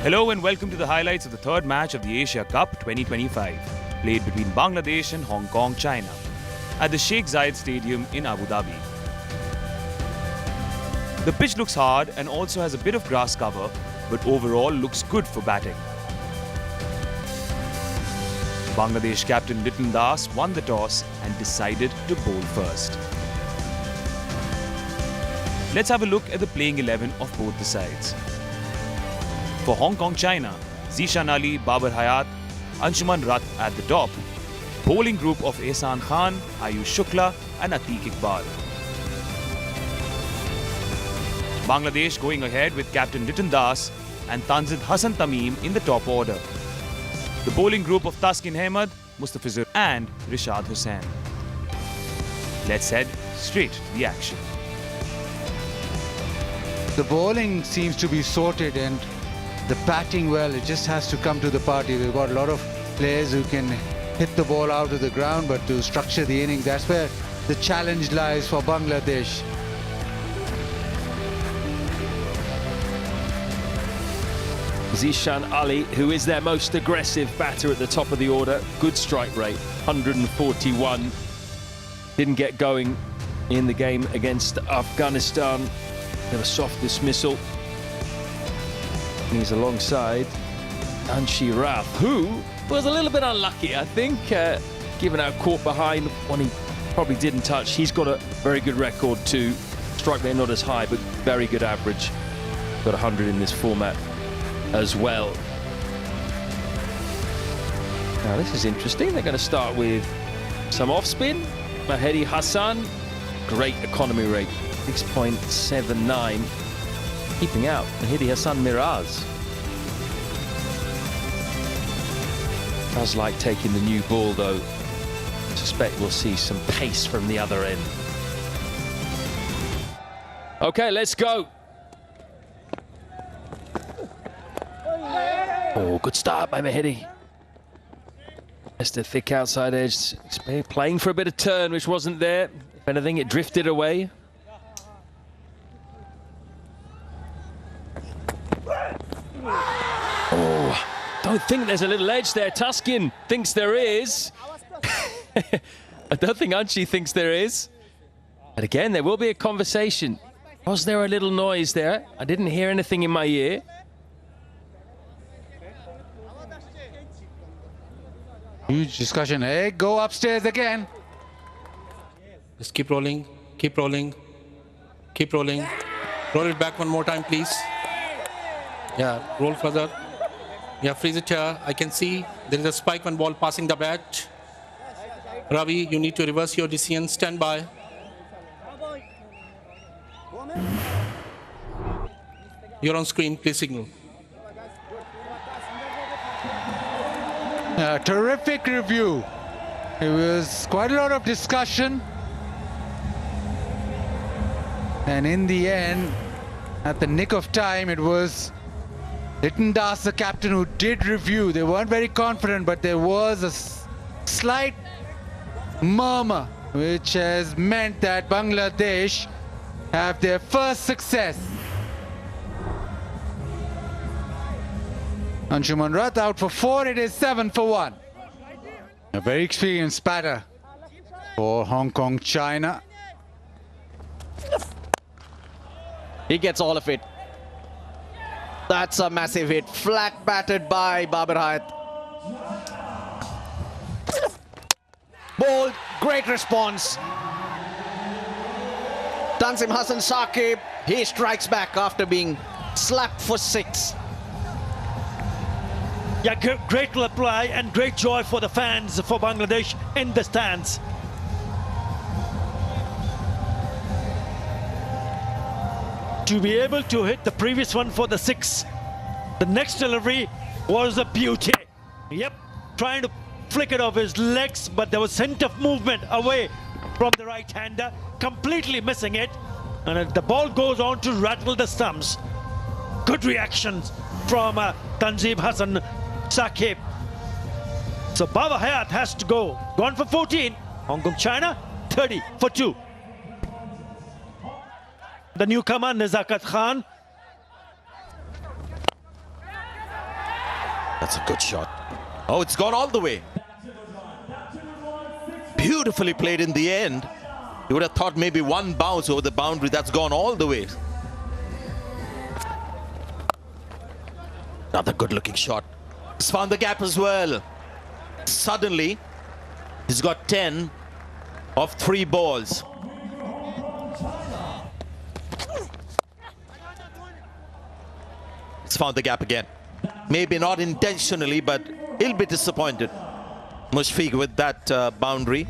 Hello and welcome to the highlights of the third match of the Asia Cup 2025, played between Bangladesh and Hong Kong, China, at the Sheikh Zayed Stadium in Abu Dhabi. The pitch looks hard and also has a bit of grass cover, but overall looks good for batting. Bangladesh captain Liton Das won the toss and decided to bowl first. Let's have a look at the playing 11 of both the sides. For Hong Kong, China, Zishan Ali, Babar Hayat, Anshuman Rath at the top. Bowling group of Ehsan Khan, Ayush Shukla and Atiq Iqbal. Bangladesh going ahead with captain Liton Das and Tanzim Hasan Sakib in the top order. The bowling group of Taskin Ahmed, Mustafizur and Rishad Hussain. Let's head straight to the action. The bowling seems to be sorted and the batting, well, it just has to come to the party. We've got a lot of players who can hit the ball out of the ground, but to structure the inning, that's where the challenge lies for Bangladesh. Zishan Ali, who is their most aggressive batter at the top of the order, good strike rate, 141. Didn't get going in the game against Afghanistan. They have a soft dismissal. He's alongside Anshi Rath, who was a little bit unlucky, I think, given out caught behind when he probably didn't touch. He's got a very good record too. Strike rate not as high, but very good average. Got 100 in this format as well. Now this is interesting. They're going to start with some off spin. Mahedi Hassan, great economy rate, 6.79. Keeping out Mahedi Hassan Miraz. Does like taking the new ball though. Suspect we'll see some pace from the other end. Okay, let's go. Oh, good start by Mahedi. Just a thick outside edge. Playing for a bit of turn, which wasn't there. If anything, it drifted away. Oh, don't think there's a little edge there. Taskin thinks there is. I don't think Anshi thinks there is. But again, there will be a conversation. Was there a little noise there? I didn't hear anything in my ear. Huge discussion. Hey, go upstairs again. Just keep rolling, keep rolling, keep rolling. Roll it back one more time, please. Yeah, roll further. Yeah, freeze it here. I can see there is a spike when ball passing the bat. Ravi, you need to reverse your decision. Stand by. You're on screen, please signal. Terrific review. It was quite a lot of discussion. And in the end, at the nick of time, it was Liton Das, the captain, who did review. They weren't very confident, but there was a slight murmur, which has meant that Bangladesh have their first success. Anshuman Rath out for 4, it is 7 for 1. A very experienced batter for Hong Kong, China. He gets all of it. That's a massive hit. Flat batted by Babar Hayat. Bold, great response. Tanzim Hasan Sakib, he strikes back after being slapped for 6. Yeah, great reply and great joy for the fans for Bangladesh in the stands. To be able to hit the previous one for the 6, the next delivery was a beauty. Yep, trying to flick it off his legs, but there was scent of movement away from the right-hander, completely missing it. And the ball goes on to rattle the stumps. Good reactions from Tanzim Hasan Sakib. So Babar Hayat has to go. Gone for 14. Hong Kong, China, 30 for 2. The newcomer, Nezakat Khan. That's a good shot. Oh, it's gone all the way. Beautifully played in the end. You would have thought maybe one bounce over the boundary. That's gone all the way. Another good-looking shot. He's found the gap as well. Suddenly, he's got 10 of 3 balls. He's found the gap again. Maybe not intentionally, but he'll be disappointed. Mushfiq with that boundary.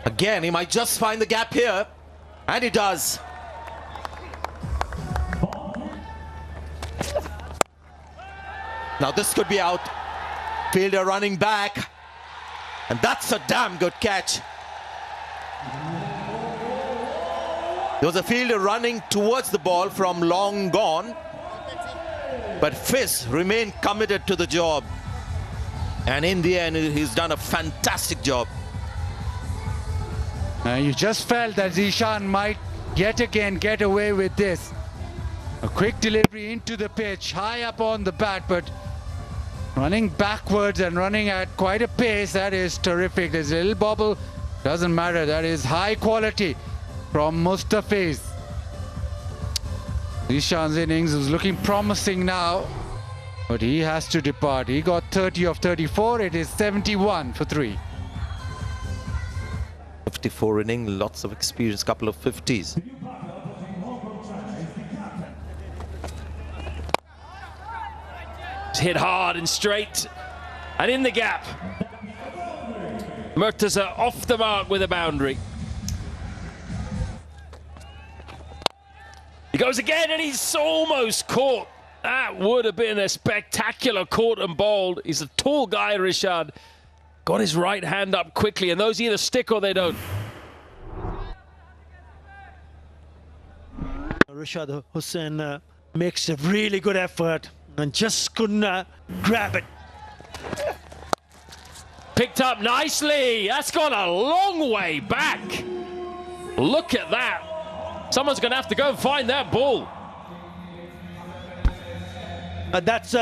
Again, he might just find the gap here. And he does. Now this could be out. Fielder running back. And that's a damn good catch. There was a fielder running towards the ball from long gone. But Fizz remained committed to the job. And in the end, he's done a fantastic job. You just felt that Zishan might yet again get away with this. A quick delivery into the pitch, high up on the bat, but running backwards and running at quite a pace. That is terrific. There's a little bobble. Doesn't matter. That is high quality from Mustafiz. Zishan's innings is looking promising now, but he has to depart. He got 30 of 34. It is 71 for 3. 54 inning, lots of experience, couple of 50s. It's hit hard and straight and in the gap. Murtaza off the mark with a boundary. He goes again and he's almost caught. That would have been a spectacular caught and bowled. He's a tall guy, Rishad. Got his right hand up quickly, and those either stick or they don't. Rishad Hussain makes a really good effort and just couldn't grab it. Picked up nicely. That's gone a long way back. Look at that. Someone's going to have to go and find that ball. That's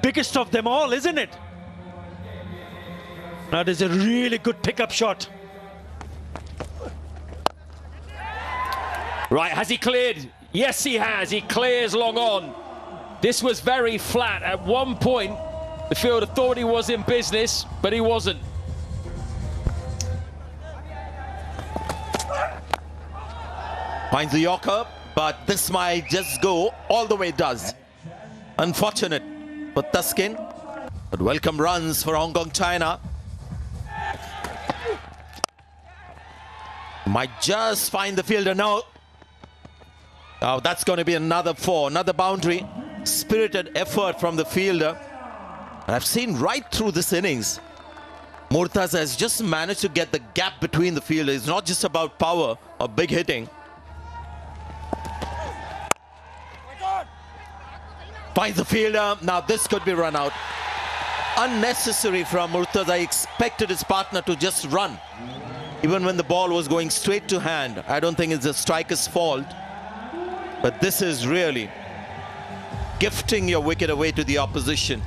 biggest of them all, isn't it? That is a really good pickup shot. Right, has he cleared? Yes, he has. He clears long on. This was very flat. At one point, the fielder thought he was in business, but he wasn't. Finds the Yorker, but this might just go all the way it does. Unfortunate for Taskin, but welcome runs for Hong Kong, China. Might just find the fielder now. Oh, that's going to be another 4, another boundary. Spirited effort from the fielder. And I've seen right through this innings, Murtaza has just managed to get the gap between the fielders. It's not just about power or big hitting. Finds the fielder. Now this could be run out. Unnecessary from Murtaza. He expected his partner to just run. Even when the ball was going straight to hand. I don't think it's the striker's fault. But this is really gifting your wicket away to the opposition.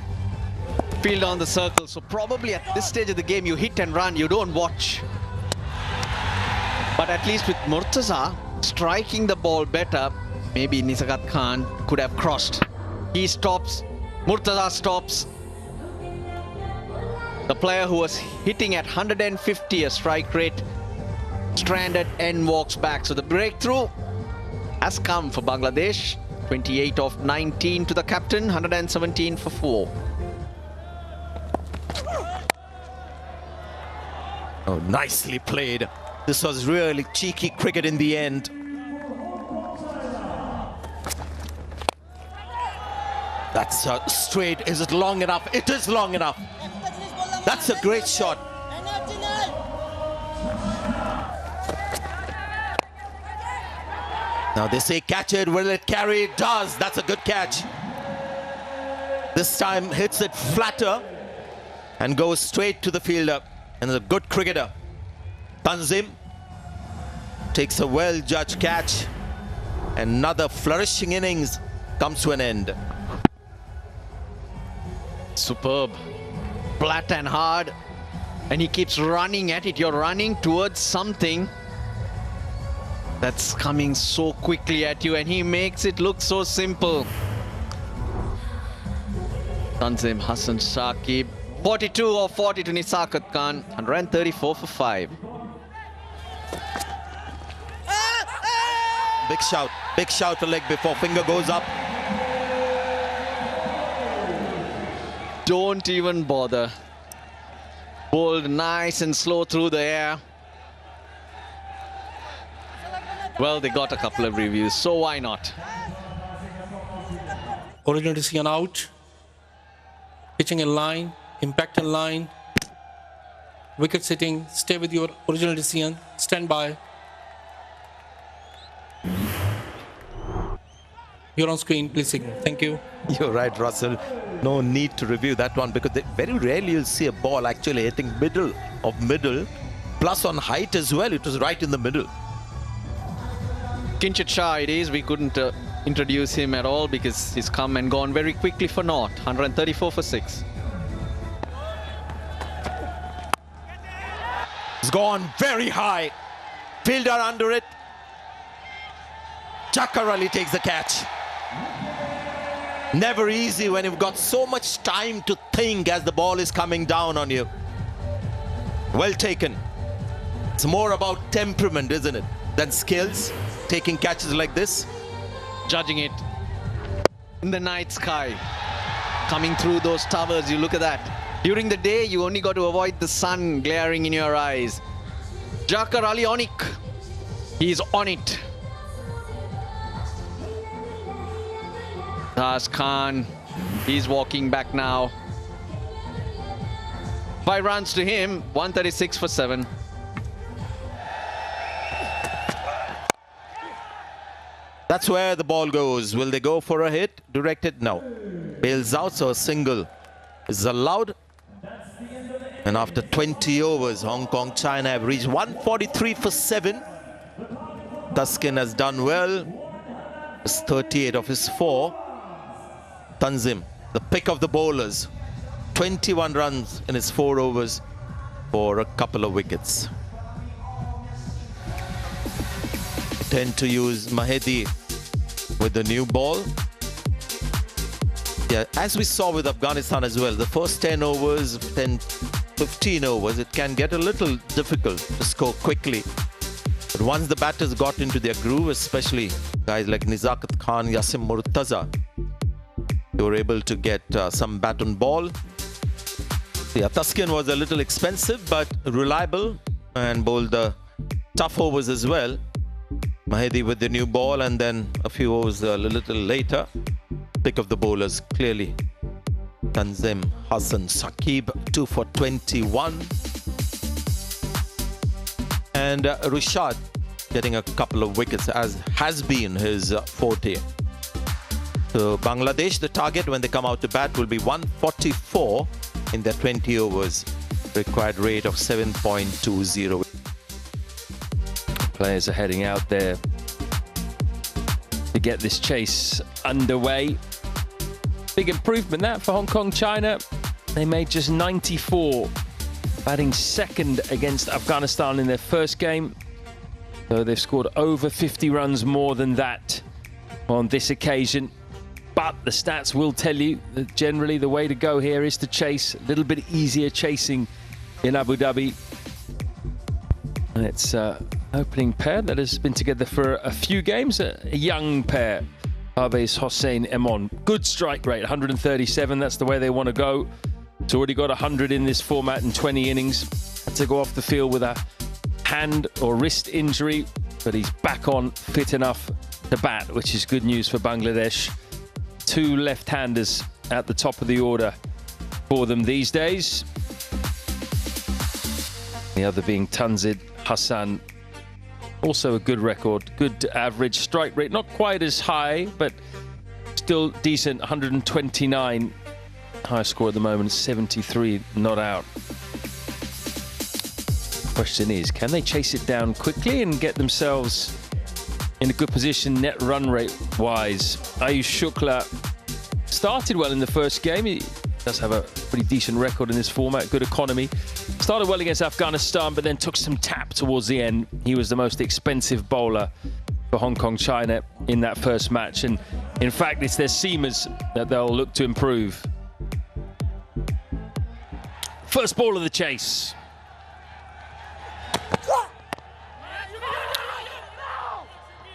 Field on the circle, so probably at this stage of the game you hit and run, you don't watch. But at least with Murtaza striking the ball better, maybe Nisagat Khan could have crossed. He stops, Murtaza stops. The player who was hitting at 150 a strike rate, stranded and walks back. So the breakthrough has come for Bangladesh. 28 of 19 to the captain, 117 for 4. Oh, nicely played. This was really cheeky cricket in the end. That's straight. Is it long enough? It is long enough. That's a great shot. Now they say catch it. Will it carry? It does. That's a good catch. This time hits it flatter and goes straight to the fielder. And a good cricketer. Tanzim takes a well-judged catch. Another flourishing innings comes to an end. Superb. Flat and hard. And he keeps running at it. You're running towards something that's coming so quickly at you, and he makes it look so simple. Tanzim Hasan Sakib, 42 or 40 to Nisakat Khan, 134 for 5. Big shout to leg before finger goes up. Don't even bother. Bowled nice and slow through the air. Well, they got a couple of reviews, so why not? Original decision out. Pitching in line, impact in line. Wicket sitting, stay with your original decision, stand by. You're on screen, please signal. Thank you. You're right, Russell. No need to review that one because very rarely you'll see a ball actually hitting middle of middle, plus on height as well. It was right in the middle. Kinchit Shah it is. We couldn't introduce him at all because he's come and gone very quickly for naught. 134 for 6. It's gone very high. Fielder under it. Chakar Ali takes the catch. Never easy when you've got so much time to think as the ball is coming down on you. Well taken. It's more about temperament, isn't it, than skills, taking catches like this. Judging it in the night sky, coming through those towers. You look at that. During the day, you only got to avoid the sun glaring in your eyes. Chakar Ali on it. He's on it. Das Khan, he's walking back now. 5 runs to him, 136 for 7. That's where the ball goes. Will they go for a hit? Directed? No. Bails out, so a single is allowed. And after 20 overs, Hong Kong, China have reached 143 for 7. Taskin has done well. It's 38 of his 4. Tanzim, the pick of the bowlers, 21 runs in his 4 overs for a couple of wickets. Tend to use Mahedi with the new ball. Yeah, as we saw with Afghanistan as well, the first 10 overs, 15 overs, it can get a little difficult to score quickly. But once the batters got into their groove, especially guys like Nizakat Khan, Yasim Murtaza, they were able to get some bat on ball. Yeah, Taskin was a little expensive but reliable and bowled the tough overs as well. Mahedi with the new ball, and then a few overs a little later. Pick of the bowlers, clearly. Tanzim Hasan Sakib, 2 for 21. And Rishad getting a couple of wickets, as has been his forte. So Bangladesh, the target when they come out to bat will be 144 in their 20 overs. Required rate of 7.20. Players are heading out there to get this chase underway. Big improvement that for Hong Kong, China. They made just 94, batting second against Afghanistan in their first game. So they've scored over 50 runs more than that on this occasion. But the stats will tell you that generally the way to go here is to chase. A little bit easier chasing in Abu Dhabi. And it's an opening pair that has been together for a few games. A young pair, Parvez Hossain Emon. Good strike rate, 137. That's the way they want to go. It's already got 100 in this format in 20 innings. Had to go off the field with a hand or wrist injury, but he's back on, fit enough to bat, which is good news for Bangladesh. 2 left-handers at the top of the order for them these days. The other being Tanzim Hasan. Also a good record, good average strike rate. Not quite as high, but still decent, 129. Highest score at the moment is 73, not out. Question is, can they chase it down quickly and get themselves in a good position net run rate wise. Ayush Shukla started well in the first game. He does have a pretty decent record in this format, good economy. Started well against Afghanistan, but then took some tap towards the end. He was the most expensive bowler for Hong Kong China in that first match, and in fact it's their seamers that they'll look to improve. First ball of the chase.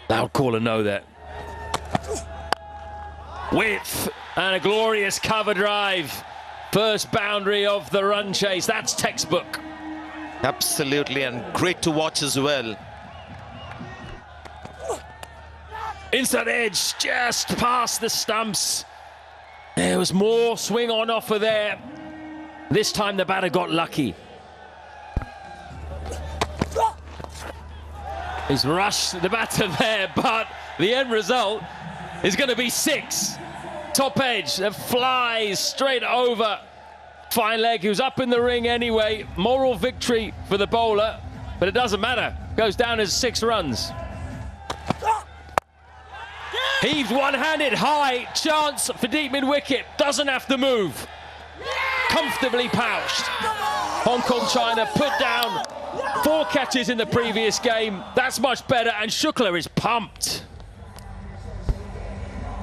Loud caller no there. Width and a glorious cover drive. First boundary of the run chase. That's textbook. Absolutely, and great to watch as well. Inside edge, just past the stumps. There was more swing on offer there. This time the batter got lucky. He's rushed the batter there, but the end result is going to be 6. Top edge that flies straight over. Fine leg, he was up in the ring anyway. Moral victory for the bowler, but it doesn't matter. Goes down as 6 runs. Heaved one-handed high, chance for deep mid-wicket. Doesn't have to move. Comfortably pouched. Hong Kong China put down 4 catches in the previous game. That's much better, and Shukla is pumped.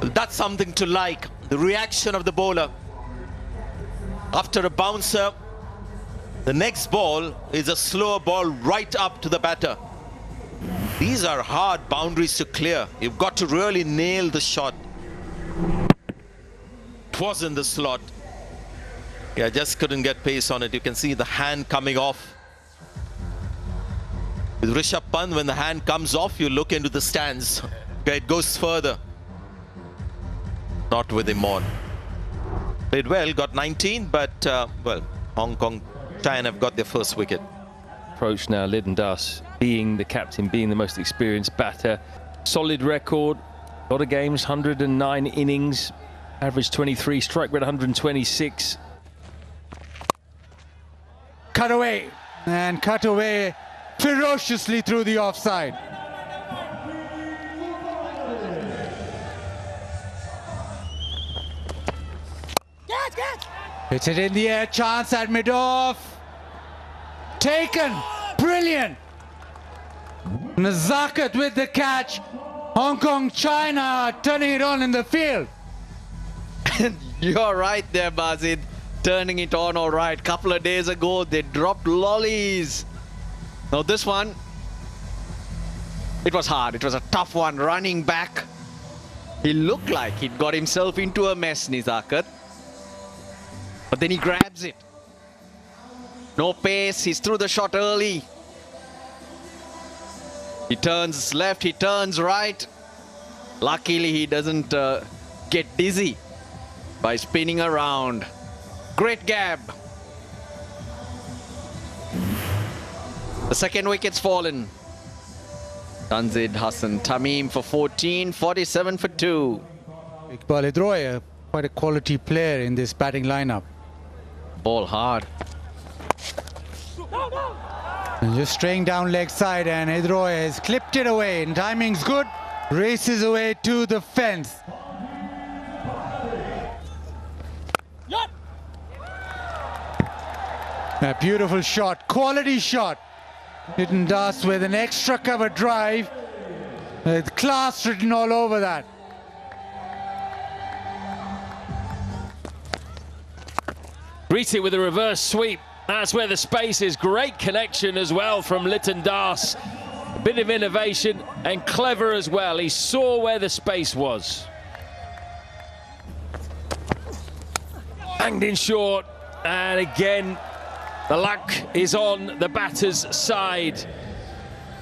That's something to like. The reaction of the bowler. After a bouncer, the next ball is a slower ball right up to the batter. These are hard boundaries to clear. You've got to really nail the shot. It was in the slot. Yeah, just couldn't get pace on it. You can see the hand coming off. With Rishabh Pant, when the hand comes off, you look into the stands. Okay, it goes further. Not with him on. Played well, got 19, but, well, Hong Kong China have got their first wicket. Approach now, Lyndon Das being the captain, being the most experienced batter. Solid record, a lot of games, 109 innings, average 23, strike rate 126. Cut away, and cut away ferociously through the offside. Hits it in the air, chance at mid-off. Taken, brilliant. Nazakat with the catch. Hong Kong China turning it on in the field. You're right there, Bazid. Turning it on all right. Couple of days ago, they dropped lollies. Now this one, it was hard. It was a tough one. Running back. He looked like he'd got himself into a mess, Nazakat. But then he grabs it. No pace. He's through the shot early. He turns left, he turns right. Luckily, he doesn't get dizzy by spinning around. Great gab. The second wicket's fallen. Tanzim Hasan Tamim for 14, 47 for 2. Iqbal Idroy, quite a quality player in this batting lineup. Ball hard. And just straying down leg side, and Idroy has clipped it away, and timing's good. Races away to the fence. A beautiful shot, quality shot. Lyndon Das with an extra cover drive, with class written all over that. Greet it with a reverse sweep. That's where the space is. Great connection as well from Lyndon Das. A bit of innovation and clever as well. He saw where the space was. Banged in short, and again the luck is on the batter's side.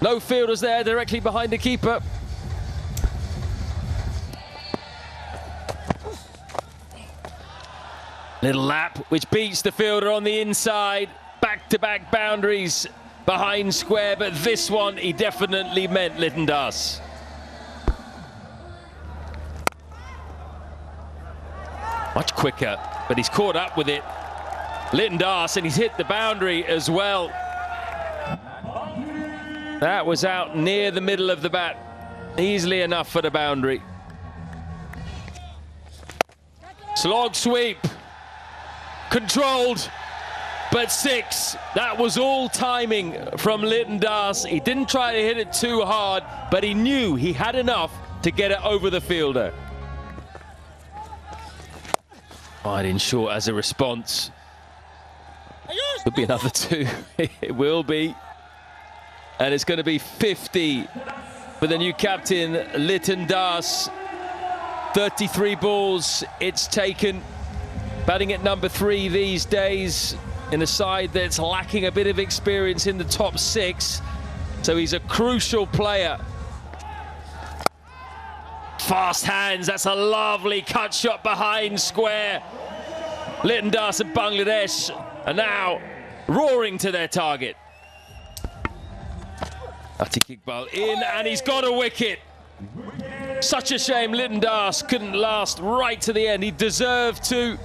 No fielders there directly behind the keeper. Little lap which beats the fielder on the inside. Back-to-back boundaries behind square, but this one he definitely meant, Lyndon Das. Much quicker, but he's caught up with it. Lyndon Das, and he's hit the boundary as well. That was out near the middle of the bat. easily enough for the boundary. Slog sweep, controlled, but 6. That was all timing from Litton Das. He didn't try to hit it too hard, but he knew he had enough to get it over the fielder. Wide in short as a response. Could be another 2. It will be. And it's going to be 50 for the new captain, Litton Das. 33 balls it's taken. Batting at number 3 these days in a side that's lacking a bit of experience in the top 6. So he's a crucial player. Fast hands, that's a lovely cut shot behind square. Litton Das of Bangladesh are now roaring to their target. Atiq Iqbal in, and he's got a wicket. Such a shame Litton Das couldn't last right to the end. He deserved to.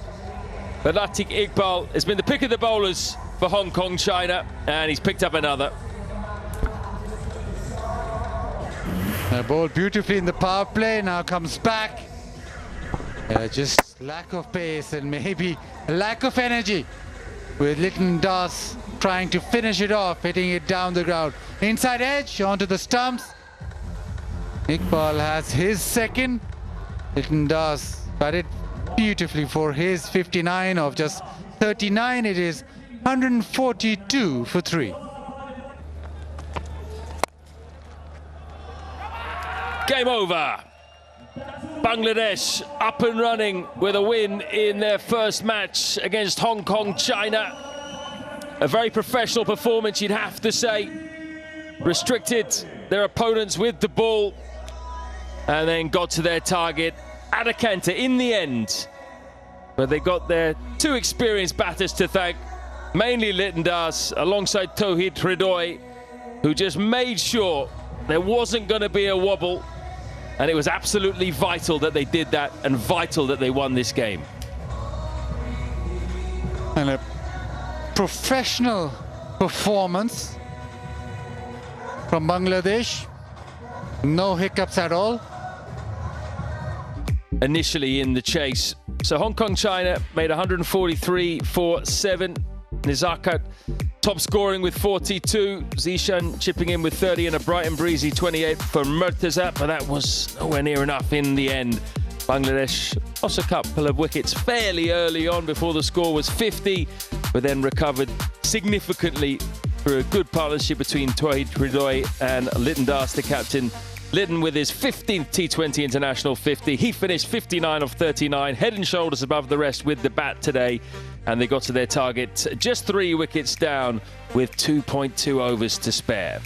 But Atiq Iqbal has been the pick of the bowlers for Hong Kong, China, and he's picked up another. Bowled beautifully in the power play, now comes back. Just lack of pace and maybe a lack of energy with Litton Das trying to finish it off, hitting it down the ground. Inside edge, onto the stumps. Iqbal has his second. Litton Das batted beautifully for his 59 of just 39. It is 142 for 3. Game over. Bangladesh up and running with a win in their first match against Hong Kong, China. A very professional performance, you'd have to say. Restricted their opponents with the ball and then got to their target at a canter in the end. But they got their 2 experienced batters to thank, mainly Litton Das alongside Tauhid Hridoy, who just made sure there wasn't going to be a wobble. And it was absolutely vital that they did that and vital that they won this game. And a professional performance from Bangladesh. No hiccups at all. Initially in the chase. So Hong Kong, China made 143 for 7. Nizakat top scoring with 42. Zishan chipping in with 30 and a bright and breezy 28 for Murtaza, but that was nowhere near enough in the end. Bangladesh lost a couple of wickets fairly early on before the score was 50, but then recovered significantly through a good partnership between Tauhid Hridoy and Litton Das, the captain. Litton with his 15th T20 International 50. He finished 59 of 39, head and shoulders above the rest with the bat today. And they got to their target just 3 wickets down with 2.2 overs to spare.